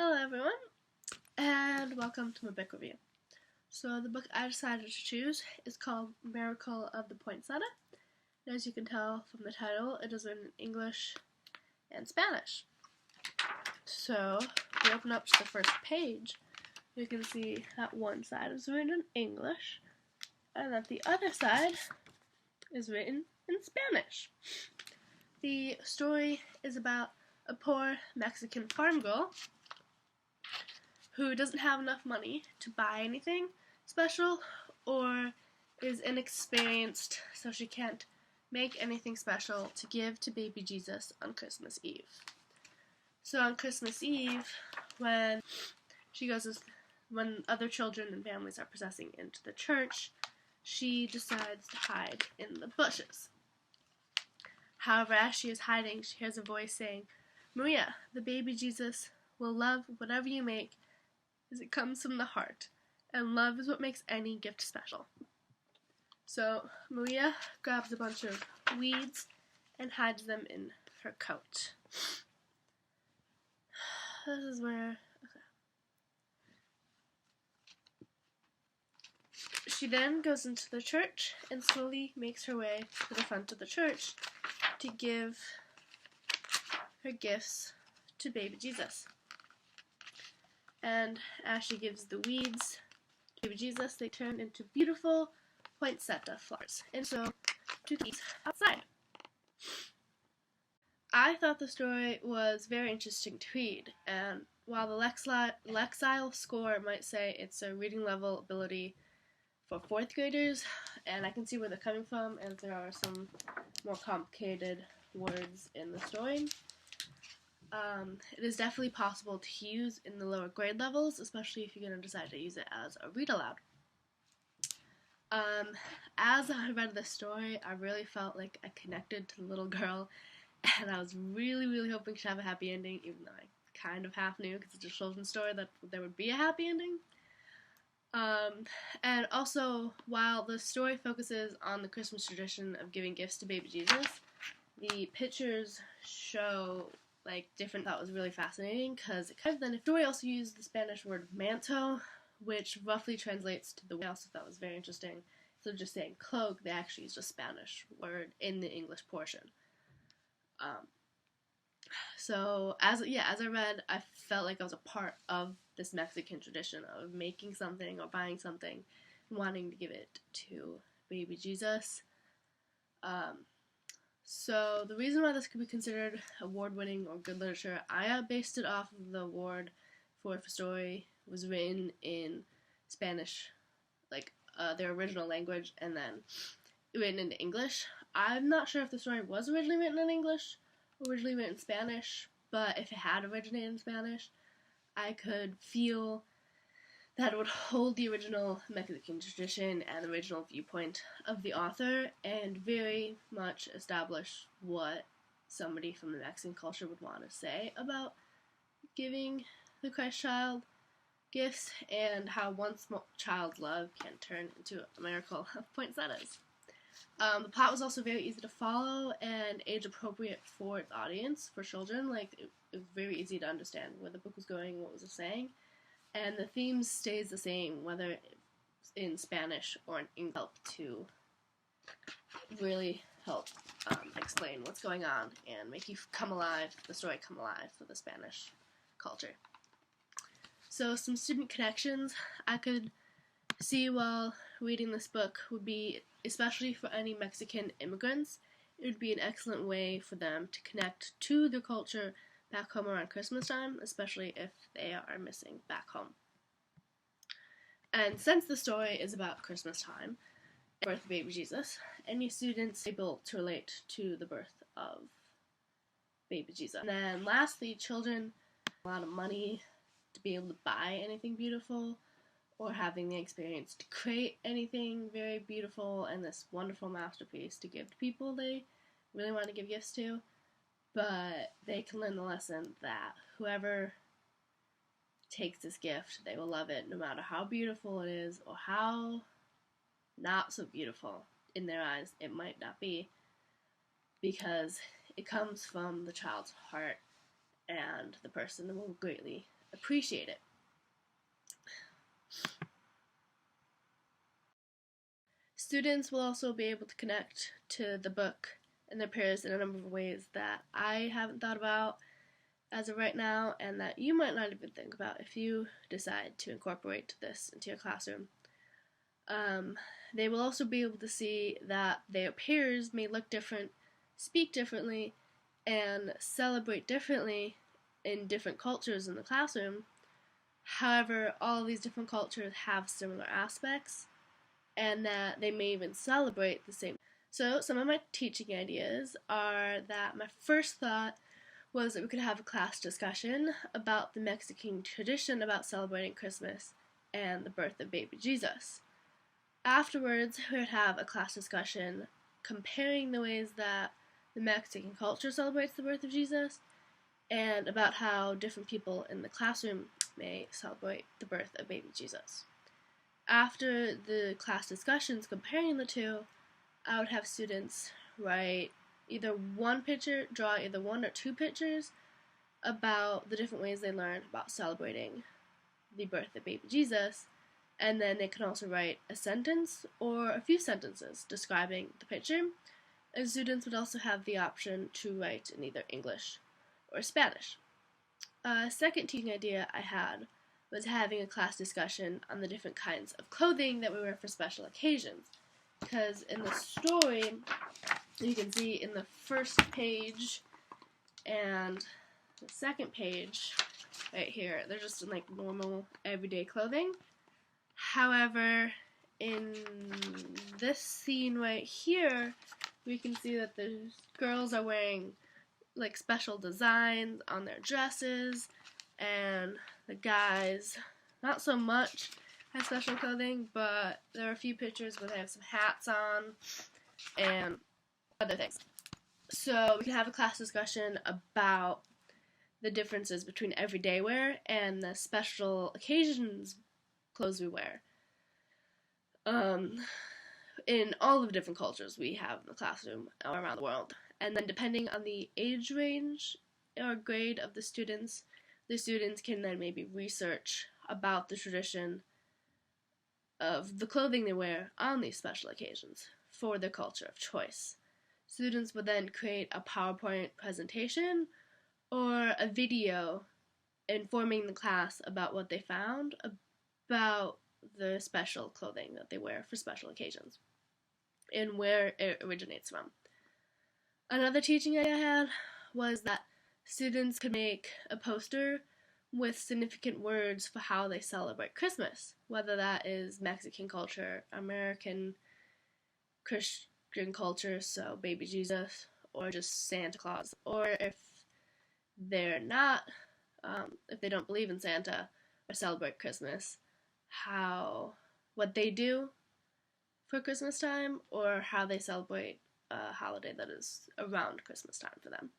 Hello everyone, and welcome to my book review. So the book I decided to choose is called Miracle of the Poinsettia. And as you can tell from the title, it is written in English and Spanish. So if we open up to the first page, you can see that one side is written in English, and that the other side is written in Spanish. The story is about a poor Mexican farm girl who doesn't have enough money to buy anything special or is inexperienced, so she can't make anything special to give to baby Jesus on Christmas Eve. So on Christmas Eve, when other children and families are processing into the church, she decides to hide in the bushes. However, as she is hiding, she hears a voice saying, "Maria, the baby Jesus will love whatever you make, as it comes from the heart, and love is what makes any gift special." So Maria grabs a bunch of weeds and hides them in her coat. This is where... Okay. She then goes into the church and slowly makes her way to the front of the church to give her gifts to baby Jesus. And as she gives the weeds to baby Jesus, they turn into beautiful poinsettia flowers. And so, to these outside. I thought the story was very interesting to read, and while the Lexile score might say it's a reading level ability for 4th graders, and I can see where they're coming from, as there are some more complicated words in the story. It is definitely possible to use in the lower grade levels, especially if you're going to decide to use it as a read aloud. As I read this story, I really felt like I connected to the little girl, and I was really hoping she'd have a happy ending, even though I kind of half knew, because it's a children's story, that there would be a happy ending. And also, while the story focuses on the Christmas tradition of giving gifts to baby Jesus, the pictures show different. Thought was really fascinating, because then the story also used the Spanish word manto, which roughly translates to the way. I also thought was very interesting. So just saying cloak, they actually used a Spanish word in the English portion. So as I read, I felt like I was a part of this Mexican tradition of making something or buying something and wanting to give it to baby Jesus. So the reason why this could be considered award-winning or good literature, I based it off of the award for if a story was written in Spanish, their original language, and then written into English. I'm not sure if the story was originally written in English or originally written in Spanish, but if it had originated in Spanish, I could feel that it would hold the original Mexican tradition and the original viewpoint of the author, and very much establish what somebody from the Mexican culture would want to say about giving the Christ child gifts, and how one small child's love can turn into a miracle of poinsettias. The plot was also very easy to follow and age appropriate for its audience, for children. It was very easy to understand where the book was going, what was it saying. And the theme stays the same, whether it's in Spanish or in English, help to really help explain what's going on and make you the story come alive for the Spanish culture. So some student connections I could see while reading this book would be, especially for any Mexican immigrants, it would be an excellent way for them to connect to their culture back home around Christmas time, especially if they are missing back home. And since the story is about Christmas time, the birth of baby Jesus, any students able to relate to the birth of baby Jesus. And then lastly, children have a lot of money to be able to buy anything beautiful, or having the experience to create anything very beautiful and this wonderful masterpiece to give to people they really want to give gifts to. But they can learn the lesson that whoever takes this gift, they will love it no matter how beautiful it is or how not so beautiful in their eyes it might not be, because it comes from the child's heart, and the person will greatly appreciate it. Students will also be able to connect to the book and their peers in a number of ways that I haven't thought about as of right now, and that you might not even think about if you decide to incorporate this into your classroom. They will also be able to see that their peers may look different, speak differently, and celebrate differently in different cultures in the classroom. However, all of these different cultures have similar aspects, and that they may even celebrate the same. So some of my teaching ideas are that my first thought was that we could have a class discussion about the Mexican tradition about celebrating Christmas and the birth of baby Jesus. Afterwards, we would have a class discussion comparing the ways that the Mexican culture celebrates the birth of Jesus and about how different people in the classroom may celebrate the birth of baby Jesus. After the class discussions comparing the two, I would have students write either one picture, draw either one or two pictures about the different ways they learned about celebrating the birth of baby Jesus, and then they can also write a sentence or a few sentences describing the picture, and students would also have the option to write in either English or Spanish. A second teaching idea I had was having a class discussion on the different kinds of clothing that we wear for special occasions. Because in the story, you can see in the first page and the second page, right here, they're just in like normal everyday clothing. However, in this scene right here, we can see that the girls are wearing like special designs on their dresses, and the guys, not so much, have special clothing, but there are a few pictures where they have some hats on and other things. So we can have a class discussion about the differences between everyday wear and the special occasions clothes we wear. In all of the different cultures we have in the classroom around the world. And then depending on the age range or grade of the students can then maybe research about the tradition of the clothing they wear on these special occasions for their culture of choice. Students would then create a PowerPoint presentation or a video informing the class about what they found about the special clothing that they wear for special occasions and where it originates from. Another teaching idea I had was that students could make a poster with significant words for how they celebrate Christmas, whether that is Mexican culture, American Christian culture, so baby Jesus, or just Santa Claus, or if they're not, if they don't believe in Santa or celebrate Christmas, what they do for Christmas time, or how they celebrate a holiday that is around Christmas time for them.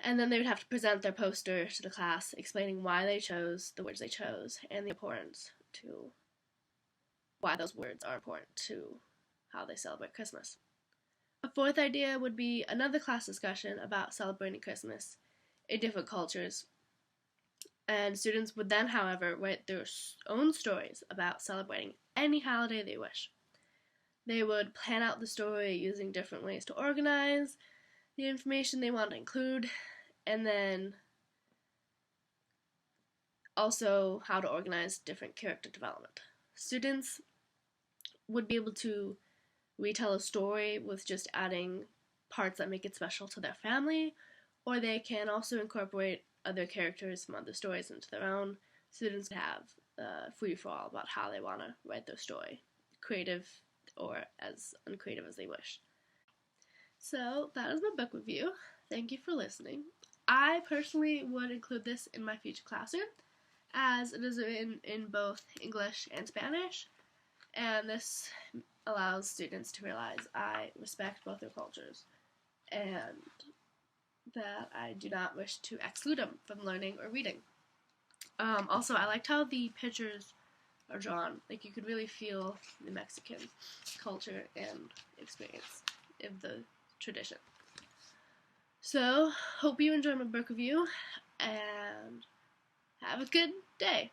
And then they would have to present their poster to the class explaining why they chose the words they chose and the importance to why those words are important to how they celebrate Christmas. A fourth idea would be another class discussion about celebrating Christmas in different cultures. And students would then, however, write their own stories about celebrating any holiday they wish. They would plan out the story using different ways to organize the information they want to include, and then also how to organize different character development. Students would be able to retell a story with just adding parts that make it special to their family, or they can also incorporate other characters from other stories into their own. Students have free-for-all about how they want to write their story, creative or as uncreative as they wish. So that is my book review. Thank you for listening. I personally would include this in my future classroom, as it is in both English and Spanish, and this allows students to realize I respect both their cultures, and that I do not wish to exclude them from learning or reading. Also, I liked how the pictures are drawn. Like, you could really feel the Mexican culture and experience of the tradition. So, hope you enjoy my book review, and Have a good day.